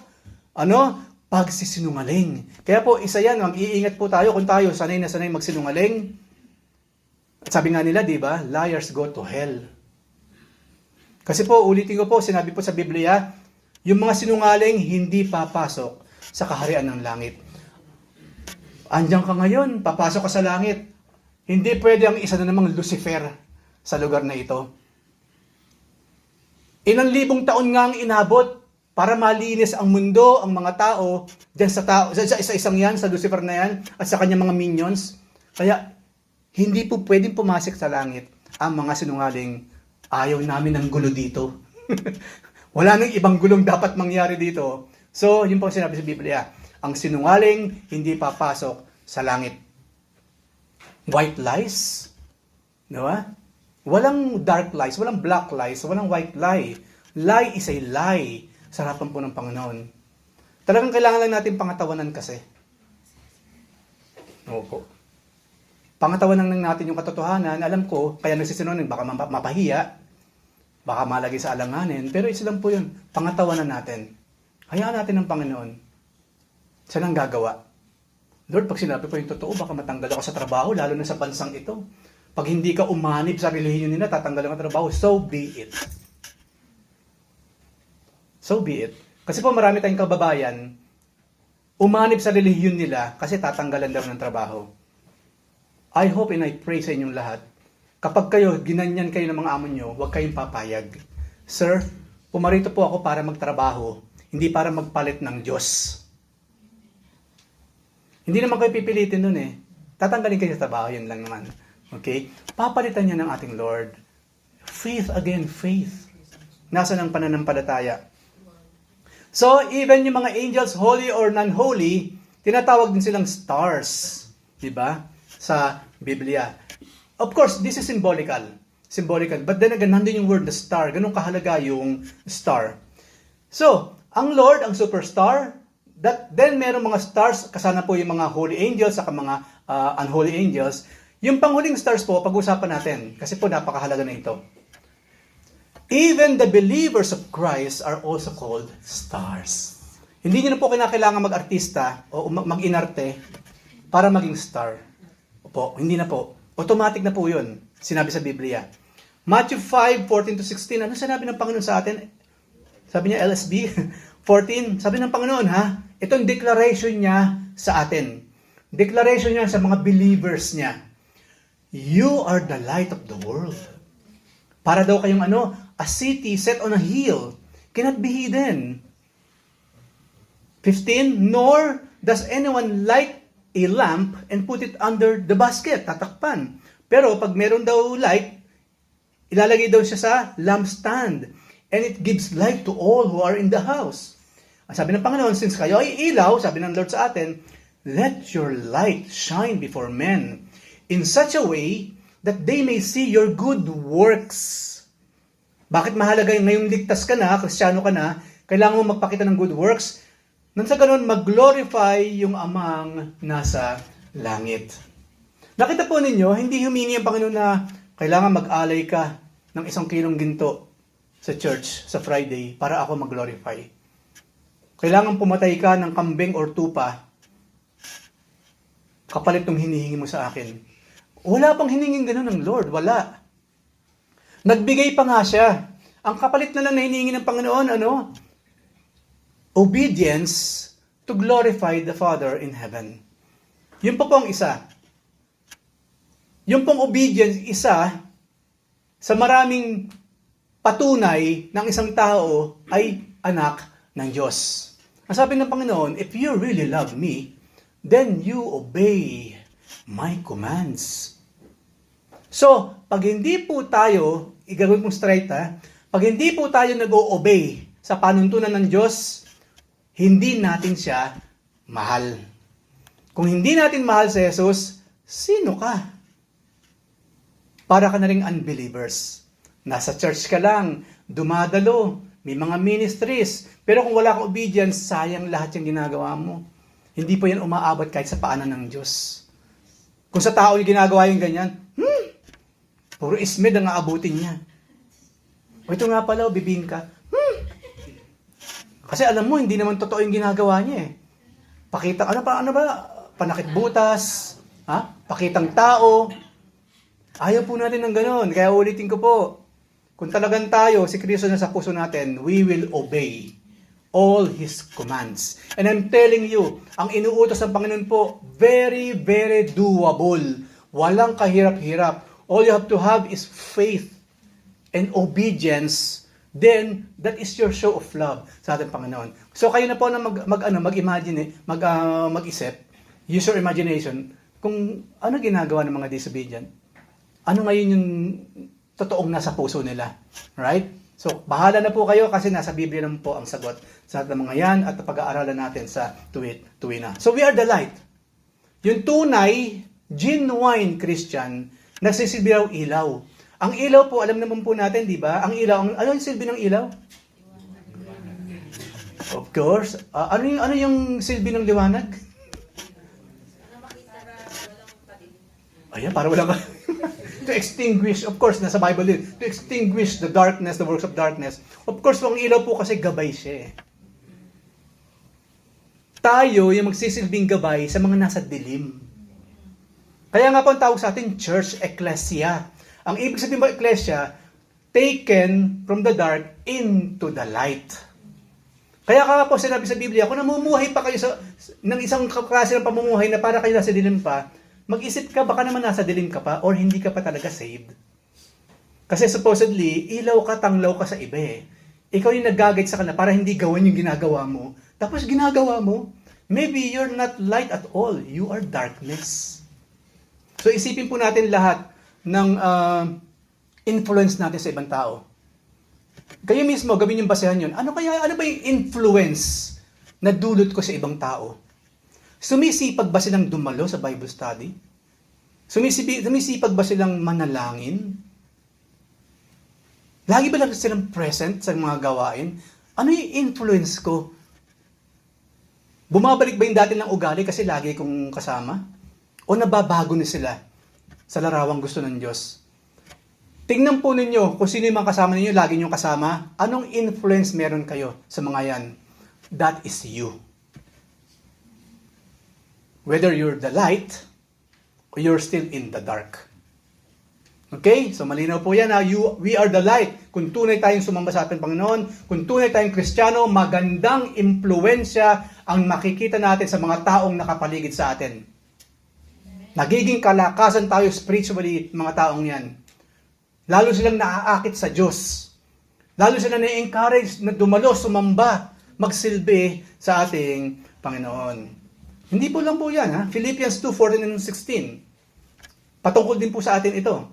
S1: pagsisinungaling. Kaya po, isa yan, mag-iingat po tayo kung tayo sanay na sanay magsinungaling. At sabi nga nila, di ba, liars go to hell. Kasi po, ulitin ko po, sinabi po sa Biblia, yung mga sinungaling hindi papasok sa kaharian ng langit. Andiyan ka ngayon, papasok ka sa langit. Hindi pwede ang isa na namang Lucifer sa lugar na ito. Ilang libong taon nga ang inabot para malinis ang mundo, ang mga tao, dyan sa tao, sa isa-isang yan, sa Lucifer na yan, at sa kanyang mga minions. Kaya, hindi po pwedeng pumasok sa langit ang mga sinungaling. Ayaw namin ng gulo dito. Wala nang ibang gulong dapat mangyari dito. So, yun po sinabi sa Biblia. Ang sinungaling, hindi papasok sa langit. White lies? Diba? Walang dark lies, walang black lies, walang white lie. Lie is a lie sa harapan po ng Panginoon. Talagang kailangan lang natin pangatawanan kasi. Opo. Pangatawanan lang natin yung katotohanan. Alam ko, kaya nagsisinungaling, baka mapahiya, baka malagay sa alanganin, pero isa lang po yun, pangatawanan natin. Hayaan natin ng Panginoon. Siya nang gagawa. Lord, pag sinabi ko yung totoo, baka matanggal ako sa trabaho, lalo na sa bansang ito. Pag hindi ka umanib sa relihiyon nila, tatanggal ang trabaho. So be it. So be it. Kasi po marami tayong kababayan, umanib sa relihiyon nila kasi tatanggalan daw ng trabaho. I hope and I pray sa inyong lahat, kapag kayo, ginanyan kayo ng mga amo nyo, huwag kayong papayag. Sir, pumarito po ako para magtrabaho, hindi para magpalit ng Diyos. Hindi naman kayo pipilitin nun eh. Tatanggalin kayo sa trabaho, yun lang naman. Okay? Papalitan niya ng ating Lord. Faith again, faith. Nasa ng pananampalataya. So, even yung mga angels, holy or non-holy, tinatawag din silang stars. Diba? Sa Biblia. Of course, this is symbolical. Symbolical. But then again, nandun yung word, the star. Ganun kahalaga yung star. So, ang Lord, ang superstar, then merong mga stars, kasana po yung mga holy angels, saka mga unholy angels. Yung panghuling stars po, pag-usapan natin. Kasi po, napakahalaga na ito. Even the believers of Christ are also called stars. Hindi nyo na po kinakailangan mag-artista o mag-inarte para maging star. Opo, hindi na po. Automatic na po yun. Sinabi sa Biblia. Matthew 5:14-16. Ano sinabi ng Panginoon sa atin? Sabi niya, LSB 14. Sabi ng Panginoon, ha? Ito ang declaration niya sa atin. Declaration niya sa mga believers niya. You are the light of the world. Para daw kayong a city set on a hill, cannot be hidden. 15, nor does anyone light a lamp and put it under the basket, tatakpan. Pero pag meron daw light, ilalagay daw siya sa lampstand, and it gives light to all who are in the house. Ang sabi ng Panginoon, since kayo ay ilaw, sabi ng Lord sa atin, let your light shine before men in such a way that they may see your good works. Bakit mahalaga yung ngayong ligtas ka na, Kristiyano ka na, kailangan mo magpakita ng good works, nang sa ganun, mag-glorify yung amang nasa langit. Nakita po ninyo, hindi humingi ang Panginoon na kailangan mag-alay ka ng 1 kilong ginto sa church, sa Friday, para ako mag-glorify. Kailangan pumatay ka ng kambing or tupa, kapalit ng hinihingi mo sa akin. Wala pang hiningin ganun ng Lord, wala. Nagbigay pa nga siya. Ang kapalit na lang na hinihingi ng Panginoon, obedience to glorify the Father in heaven. Yun po ang isa. Yung pong obedience, isa, sa maraming patunay ng isang tao ay anak ng Diyos. Ang sabi ng Panginoon, if you really love me, then you obey my commands. So, pag hindi po tayo, igagawin mong straight pag hindi po tayo nag-o-obey sa panuntunan ng Diyos, hindi natin siya mahal. Kung hindi natin mahal si Jesus, sino ka? Para ka na ring unbelievers. Nasa church ka lang, dumadalo, may mga ministries, pero kung wala kang obedience, sayang lahat yung ginagawa mo. Hindi po yan umaabot kahit sa paanan ng Diyos. Kung sa tao yung ginagawa yung ganyan, puro ismed ang aabutin niya. O ito nga pala, bibing ka. Kasi alam mo, hindi naman totoo yung ginagawa niya eh. Pakita, ano ba? Panakit butas, pakitang tao. Ayaw po natin ng ganon. Kaya ulitin ko po, kung talagang tayo, si Kristo na sa puso natin, we will obey all His commands. And I'm telling you, ang inuutos ng Panginoon po, very, very doable. Walang kahirap-hirap. All you have to have is faith and obedience then that is your show of love sa ating Panginoon. So kayo na po na mag-imagine, mag-isip, use your imagination, kung ano ginagawa ng mga disobedient. Ano ngayon yung totoong nasa puso nila. Right? So, bahala na po kayo kasi nasa Biblia naman po ang sagot sa mga yan at pag-aaralan natin sa tuwina. So, we are the light. Yung tunay, genuine Christian, nagsisilbi raw ilaw. Ang ilaw po, alam naman po natin, di ba? Ang ilaw, ano yung silbi ng ilaw? Of course. Ano yung silbi ng liwanag? Ayan, para walang to extinguish, of course, nasa Bible din, to extinguish the darkness, the works of darkness. Of course, ang ilaw po kasi gabay siya eh. Tayo yung magsisilbing gabay sa mga nasa dilim. Kaya nga po ang tawag sa atin, church, ecclesia. Ang ibig sabihin ba ecclesia, taken from the dark into the light. Kaya ka po sinabi sa Biblia, kung namumuhay pa kayo ng isang klase ng pamumuhay na para kayo nasa dilim pa, mag-isip ka, baka naman nasa dilim ka pa or hindi ka pa talaga saved. Kasi supposedly, ilaw ka, tanglaw ka sa iba eh. Ikaw yung nag-guide sa kanila para hindi gawan yung ginagawa mo. Tapos ginagawa mo, maybe you're not light at all. You are darkness. So isipin po natin lahat ng influence natin sa ibang tao. Kayo mismo, gawin yung basehan yun. Ano ba yung influence na dulot ko sa ibang tao? Sumisipag ba silang dumalo sa Bible study? Sumisipag ba silang manalangin? Lagi ba lang silang present sa mga gawain? Ano yung influence ko? Bumabalik ba yung dati ng ugali kasi lagi kong kasama? O nababago na sila sa larawang gusto ng Diyos? Tingnan po ninyo kung sino yung mga kasama ninyo, lagi nyo kasama. Anong influence meron kayo sa mga yan? That is you. Whether you're the light or you're still in the dark. Okay? So malinaw po yan. We are the light. Kung tunay tayong sumamba sa ating Panginoon, kung tunay tayong Kristiyano, magandang impluensya ang makikita natin sa mga taong nakapaligid sa atin. Nagiging kalakasan tayo spiritually, mga taong yan. Lalo silang naaakit sa Diyos. Lalo silang na-encourage na dumalo, sumamba, magsilbi sa ating Panginoon. Hindi po lang po yan. Ha? Philippians 2:14 and 16. Patungkol din po sa atin ito.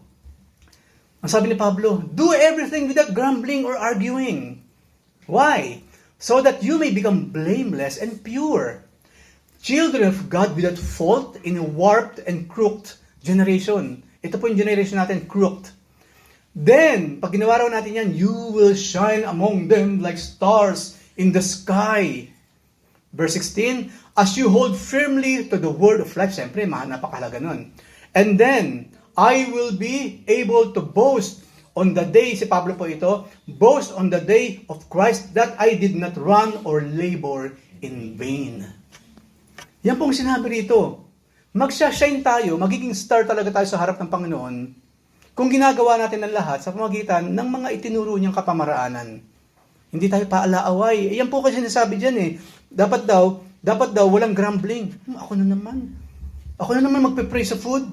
S1: Ang sabi ni Pablo, do everything without grumbling or arguing. Why? So that you may become blameless and pure. Children of God without fault in a warped and crooked generation. Ito po yung generation natin, crooked. Then, pag ginawa raw natin yan, you will shine among them like stars in the sky. Verse 16, as you hold firmly to the word of life. Siyempre, napakahalaga nun. And then, I will be able to boast on the day, si Pablo po ito, boast on the day of Christ that I did not run or labor in vain. Yan pong sinabi rito. Magsha-shine tayo, magiging star talaga tayo sa harap ng Panginoon kung ginagawa natin ang lahat sa pamagitan ng mga itinuro niyang kapamaraanan. Hindi tayo paalaaway. Yan po kasi sinasabi dyan eh. Dapat daw walang grumbling. Ako na naman magpe-pray sa food.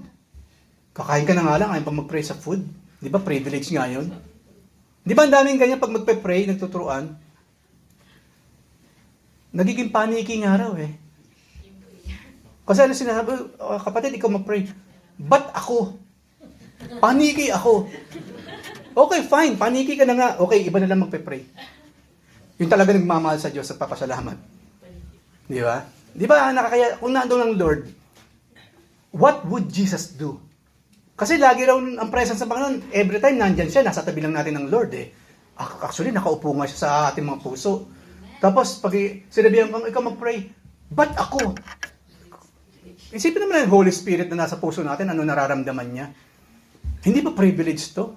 S1: Kakain ka na nga lang, ayaw pa mag-pray sa food. Di ba privilege nga yun? Di ba ang daming ganyan pag magpe-pray, nagtuturuan? Nagiging paniki nga raw eh. Kasi ano sinasabi, kapatid, ikaw mag-pray. Ba't ako? Paniki ako. Okay, fine. Paniki ka na nga. Okay, iba na lang magpe-pray. Yung talaga nagmamahal sa Diyos at papasalamat. Di ba? Di ba, kung nandoon ang Lord, what would Jesus do? Kasi lagi raw ang presence ng Panginoon, every time nandyan siya, nasa tabi lang natin ng Lord eh. Actually, nakaupo nga siya sa ating mga puso. Tapos, pag sinabihan mo, ikaw mag-pray, ba't ako? Isipin naman ng Holy Spirit na nasa puso natin, ano nararamdaman niya. Hindi ba privilege to?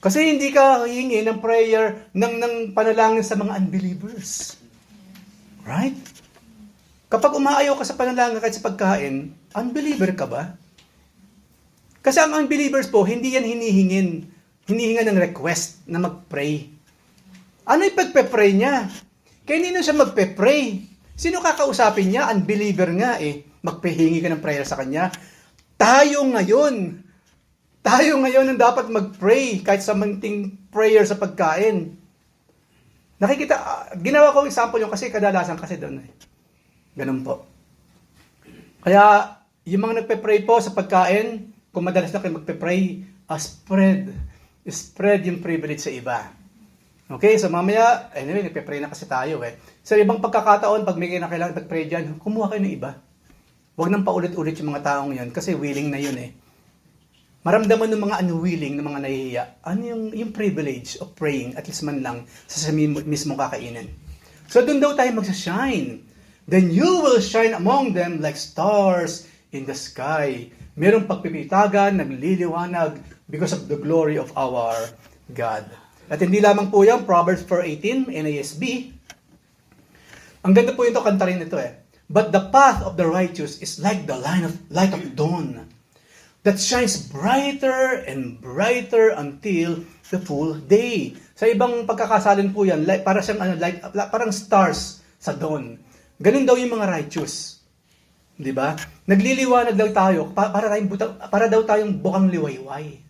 S1: Kasi hindi ka hihingi ng prayer, ng panalangin sa mga unbelievers. Right? Kapag umaayaw ka sa panalangin kahit sa pagkain, unbeliever ka ba? Kasi ang unbelievers po, hindi yan hinihingan ng request na mag-pray. Ano yung pagpe-pray niya? Kaya hindi na siya magpe-pray. Sino kakausapin niya? Unbeliever nga eh. Magpahingi ka ng prayer sa kanya. Tayo ngayon, Tayo ngayon ang dapat mag-pray kahit sa munting prayer sa pagkain. Nakikita, ginawa ko example yung kasi kadalasan kasi doon eh. Ganun po. Kaya, yung mga nagpe-pray po sa pagkain, kung madalas na kayo magpe-pray, spread yung privilege sa iba. Okay, so mamaya, anyway, nagpe-pray na kasi tayo eh. Sa ibang pagkakataon, pag may kailangan mag-pray dyan, kumuha kayo ng iba. Huwag nang paulit-ulit yung mga taong yun, kasi willing na yun eh. Maramdaman ng mga unwilling, ng mga nahihiya, ano yung privilege of praying, at least man lang, sa mismong kakainin. So doon daw tayo magsashine. Then you will shine among them like stars in the sky. Merong pagpipitagan, nagliliwanag because of the glory of our God. At hindi lamang po yan, Proverbs 4:18, NASB. Ang ganda po ito, kanta rin ito eh. But the path of the righteous is like the light of dawn that shines brighter and brighter until the full day. Sa ibang pagkakasalin po yan, para siyang parang stars sa dawn. Ganun daw yung mga righteous. 'Di ba? Nagliliwanag daw tayo para daw tayong bukang liwayway.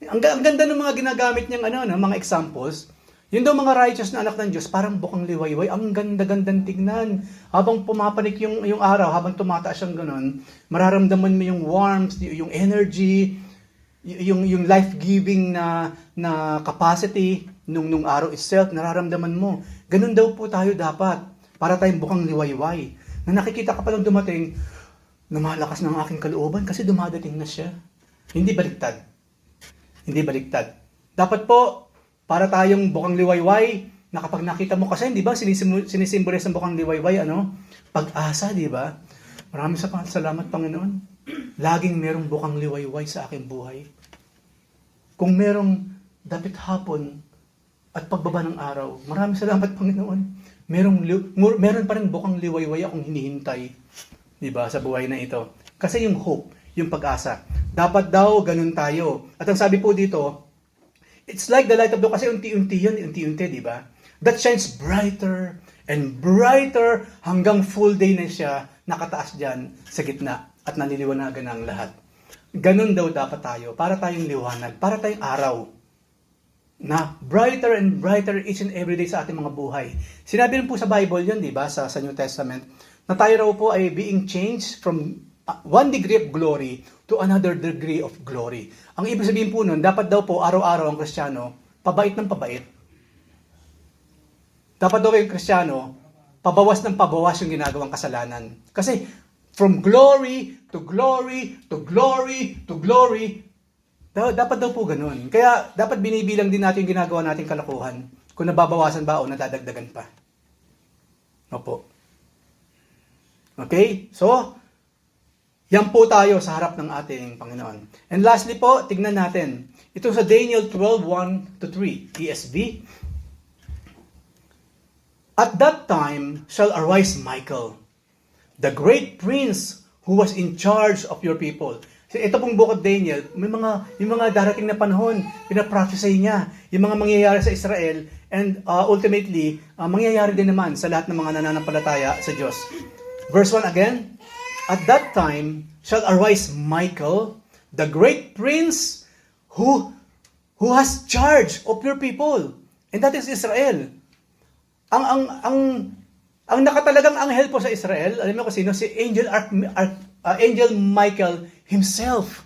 S1: Ang ganda ng mga ginagamit niyang mga examples. Yun daw mga righteous na anak ng Diyos, parang bukang liwayway. Ang ganda-gandang tignan. Habang pumapanik yung araw, habang tumataas siyang ganun, mararamdaman mo yung warmth, yung energy, yung life-giving na capacity nung araw itself, nararamdaman mo. Ganun daw po tayo dapat, para tayong bukang liwayway. Na nakikita ka palang dumating, lumalakas ng aking kalooban kasi dumadating na siya. Hindi baliktad. Hindi baliktad. Dapat po, para tayong bukang liwayway, na kapag nakita mo kasi, di ba, sinisimbolize ng bukang liwayway, pag-asa, di ba? Maraming salamat, Panginoon. Laging merong bukang liwayway sa aking buhay. Kung merong dapit hapon at pagbaba ng araw, maraming salamat, Panginoon. Meron pa rin bukang liwayway akong hinihintay, di ba, sa buhay na ito. Kasi yung hope, yung pag-asa. Dapat daw ganun tayo. At ang sabi po dito, it's like the light of dawn, kasi unti-unti yun, di ba? That shines brighter and brighter hanggang full day na siya, nakataas dyan sa gitna at naliliwanagan ng lahat. Ganun daw dapat tayo, para tayong liwanag, para tayong araw, na brighter and brighter each and every day sa ating mga buhay. Sinabi rin po sa Bible yun, di ba, sa New Testament, na tayo raw po ay being changed from one degree of glory to another degree of glory. Ang ibig sabihin po nun, dapat daw po araw-araw ang Kristiyano, pabait ng pabait. Dapat daw yung Kristiyano, pabawas ng pabawas yung ginagawang kasalanan. Kasi, from glory to glory to glory to glory, dapat daw po ganun. Kaya, dapat binibilang din natin yung ginagawa nating kalokohan, kung nababawasan ba o nadadagdagan pa. Opo. Okay? So, yan po tayo sa harap ng ating Panginoon. And lastly po, tignan natin. Ito sa Daniel 12:1-3, ESV. At that time shall arise Michael, the great prince who was in charge of your people. So, ito pong book of Daniel, yung mga darating na panahon, pinaprophesy niya, yung mga mangyayari sa Israel, and ultimately, mangyayari din naman sa lahat ng mga nananampalataya sa Diyos. Verse 1 again. At that time shall arise Michael, the great prince who has charge of your people. And that is Israel. Ang nakatalagang anghel po sa Israel, alam mo kung sino? Si Angel Michael himself.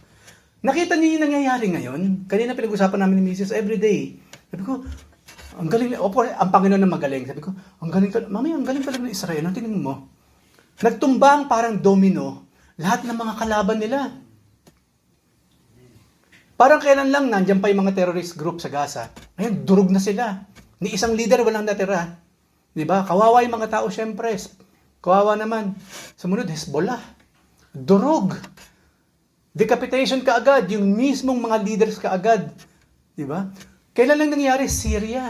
S1: Nakita niyo yung nangyayari ngayon? Kanina pinag-usapan namin ni Mrs. everyday. Sabi ko, ang galing, ang Panginoon na magaling. Sabi ko, ang galing talaga ng Israel. Ang tingin mo? Nagtumbang parang domino, lahat ng mga kalaban nila. Parang kailan lang nandiyan pa yung mga terrorist group sa Gaza. Ngayon, durog na sila. Ni isang leader walang natira. Diba? Kawawa yung mga tao, syempre. Kawawa naman. Sumunod, Hezbollah. Durog. Decapitation kaagad. Yung mismong mga leaders kaagad. Diba? Kailan lang nangyari? Syria.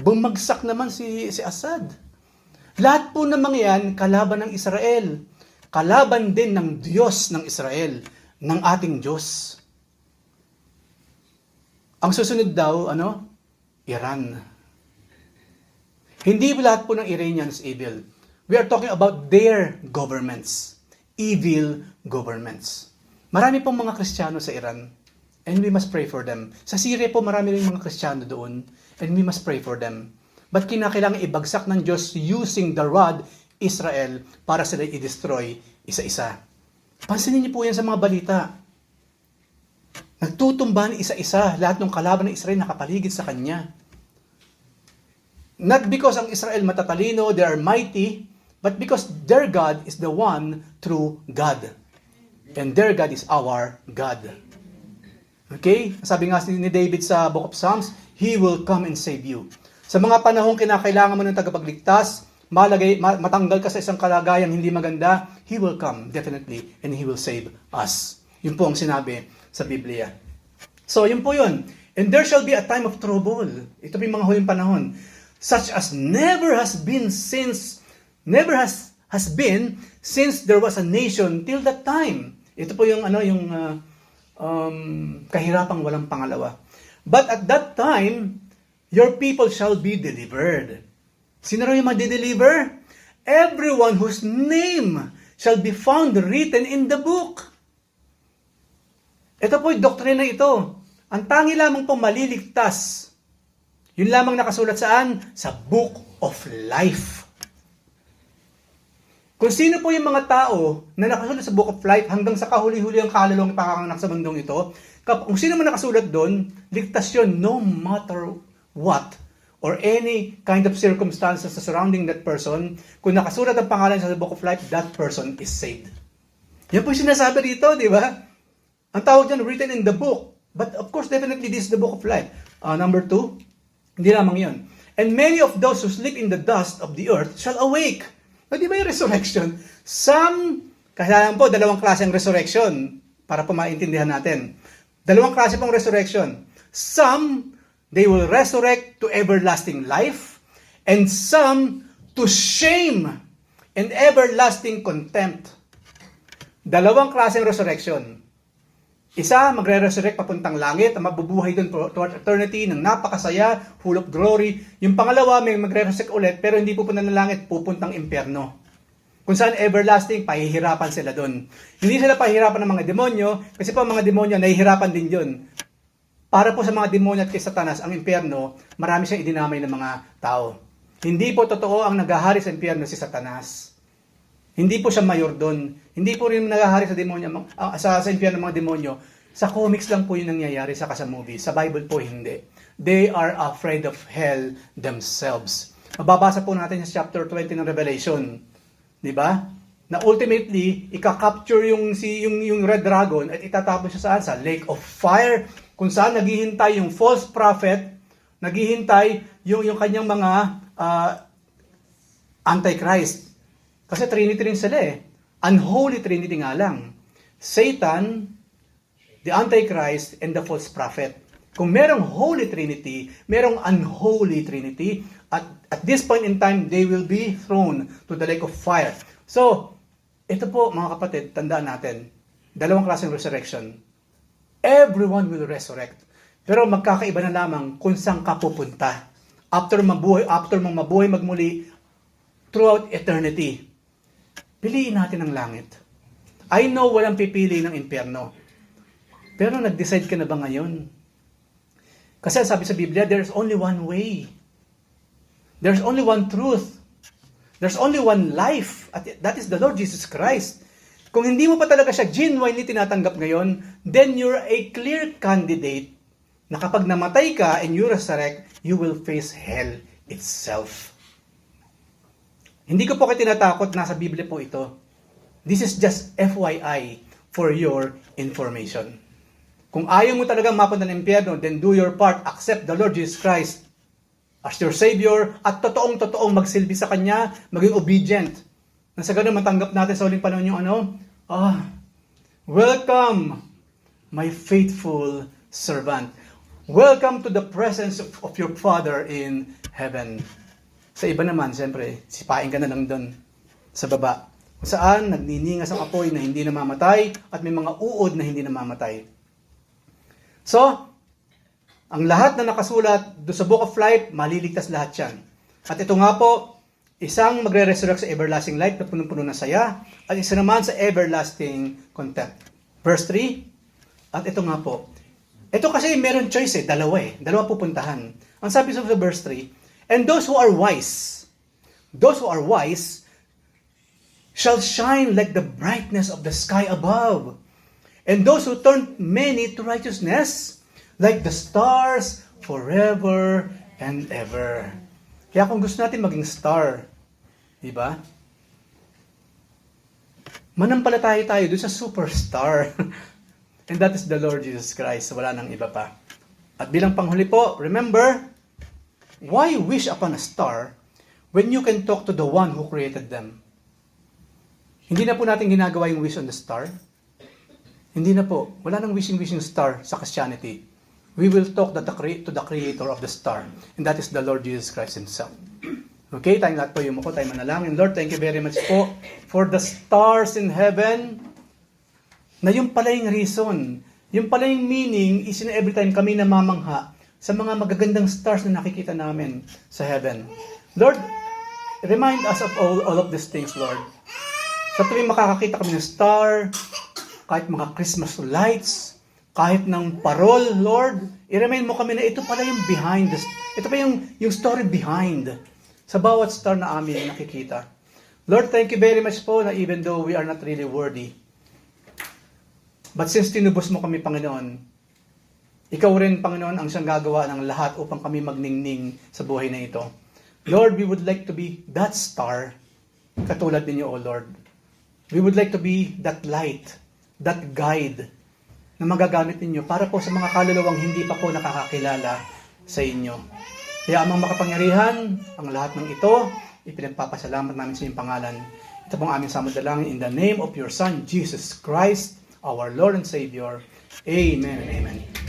S1: Bumagsak naman si Assad. Lahat po ng mga yan, kalaban ng Israel. Kalaban din ng Diyos ng Israel, ng ating Diyos. Ang susunod daw, Iran. Hindi lahat po ng Iranians evil. We are talking about their governments. Evil governments. Marami pong mga Kristiyano sa Iran. And we must pray for them. Sa Syria po, marami rin mga Kristiyano doon. And we must pray for them. But kinakailangan ibagsak ng Diyos using the rod Israel para sila i-destroy isa-isa. Pansinin niyo po yan sa mga balita. Nagtutumba ni isa-isa. Lahat ng kalaban ng Israel nakapaligid sa kanya. Not because ang Israel matatalino, they are mighty, but because their God is the one true God. And their God is our God. Okay? Sabi nga ni David sa Book of Psalms, He will come and save you. Sa mga panahong kinakailangan mo ng tagapagligtas, matanggal ka sa isang kalagayan hindi maganda, He will come, definitely, and He will save us. Yun po ang sinabi sa Biblia. So, yun po yun. And there shall be a time of trouble. Ito po yung mga huling panahon. Such as never has been since there was a nation till that time. Ito po yung kahirapang walang pangalawa. But at that time, your people shall be delivered. Sino raw yung ma-deliver? Everyone whose name shall be found written in the book. Ito po yung doktrina ito. Ang tangi lamang po maliligtas. Yun lamang nakasulat saan? Sa Book of Life. Kung sino po yung mga tao na nakasulat sa Book of Life hanggang sa kahuli-huli ang kaluluwang ipakanganak sa mundong ito, kung sino man nakasulat doon, ligtas yun no matter what or any kind of circumstances surrounding that person. Kung nakasulat ang pangalan sa Book of Life, that person is saved. Yan po yung sinasabi dito, di ba? Ang tawag dyan, written in the book. But of course, definitely this is the Book of Life. Number 2, hindi lamang yun. And many of those who sleep in the dust of the earth shall awake. O di ba yung resurrection? Kaya po, dalawang klase ang resurrection para po maintindihan natin. Dalawang klase pong resurrection. Some, they will resurrect to everlasting life, and some to shame and everlasting contempt. Dalawang klase ang resurrection. Isa, magre-resurrect papuntang langit, mabubuhay doon toward eternity ng napakasaya, full of glory. Yung pangalawa, may magre-resurrect ulit, pero hindi pupunta ng langit, pupuntang impyerno. Kung saan everlasting, pahihirapan sila doon. Hindi sila pahihirapan ng mga demonyo, kasi po mga demonyo, nahihirapan din yun. Para po sa mga demonyo at kay Satanas, ang impyerno, marami siyang idinamay ng mga tao. Hindi po totoo ang naghahari sa impyerno si Satanas. Hindi po siya mayor doon. Hindi po rin naghahari sa demonyo, sa impyerno ng mga demonyo. Sa comics lang po yung nangyayari, saka sa movie. Sa Bible po hindi. They are afraid of hell themselves. Mababasa po natin sa chapter 20 ng Revelation. Di ba? Na ultimately, ika-capture yung Red Dragon at itatapon siya saan? Sa Lake of Fire, kung saan naghihintay yung false prophet, naghihintay yung kanyang mga Antichrist. Kasi Trinity rin sila eh. Unholy Trinity nga lang. Satan, the Antichrist, and the false prophet. Kung merong Holy Trinity, merong unholy Trinity, at this point in time, they will be thrown to the lake of fire. So, ito po mga kapatid, tandaan natin, dalawang klaseng resurrection. Everyone will resurrect. Pero magkakaiba na lamang kung saan ka pupunta. After mong mabuhay magmuli, throughout eternity. Piliin natin ang langit. I know walang pipili ng impyerno. Pero nag-decide ka na ba ngayon? Kasi sabi sa Biblia, there's only one way. There's only one truth. There's only one life. At that is the Lord Jesus Christ. Kung hindi mo pa talaga siya genuinely tinatanggap ngayon, then you're a clear candidate na kapag namatay ka and you resurrect, you will face hell itself. Hindi ko po kayo tinatakot, nasa Biblia po ito. This is just FYI for your information. Kung ayaw mo talagang mapunta ng impyerno, then do your part. Accept the Lord Jesus Christ as your Savior at totoong magsilbi sa Kanya, maging obedient. Na sa ganun matanggap natin sa huling panahon yung welcome, my faithful servant. Welcome to the presence of your Father in heaven. Sa iba naman, siyempre, sipain ka na lang doon sa baba. Kung saan, nagniningas ang apoy na hindi namamatay at may mga uod na hindi namamatay. So, ang lahat na nakasulat doon sa Book of Life, maliligtas lahat yan. At ito nga po, isang magre-resurrect sa everlasting life na punong-puno ng saya, at isa naman sa everlasting contempt. Verse 3, at ito nga po, Ito kasi meron choice dalawa Dalawa pupuntahan. Ang sabi sa verse 3, and those who are wise shall shine like the brightness of the sky above. And those who turn many to righteousness, like the stars forever and ever. Kaya kung gusto natin maging star, di ba? Manampalataya tayo doon sa superstar. And that is the Lord Jesus Christ. Wala nang iba pa. At bilang panghuli po, remember, why wish upon a star when you can talk to the one who created them? Hindi na po natin ginagawa yung wish on the star. Hindi na po. Wala nang wishing star sa Christianity. We will talk to the creator of the star. And that is the Lord Jesus Christ Himself. Okay, tayong lahat po yung tayo manalangin. Lord, thank you very much po for the stars in heaven. Na yung pala yung reason. Yung pala yung meaning is na every time kami namamangha sa mga magagandang stars na nakikita namin sa heaven. Lord, remind us of all of these things, Lord. Sa tuwing makakakita kami ng star, kahit mga Christmas lights, kahit ng parol, Lord, i-remind mo kami na ito pala yung behind this. Ito pa yung story behind sa bawat star na amin nakikita. Lord, thank you very much po na even though we are not really worthy, but since tinubos mo kami, Panginoon, ikaw rin, Panginoon, ang siyang gagawa ng lahat upang kami magningning sa buhay na ito. Lord, we would like to be that star, katulad ninyo, O Lord. We would like to be that light, that guide, na magagamit ninyo para po sa mga kaluluwang hindi pa po nakakakilala sa inyo. Kaya amang makapangyarihan, ang lahat ng ito, ipinagpapasalamat namin sa inyong pangalan. Ito pong aming samadalangin in the name of your Son, Jesus Christ, our Lord and Savior. Amen and amen.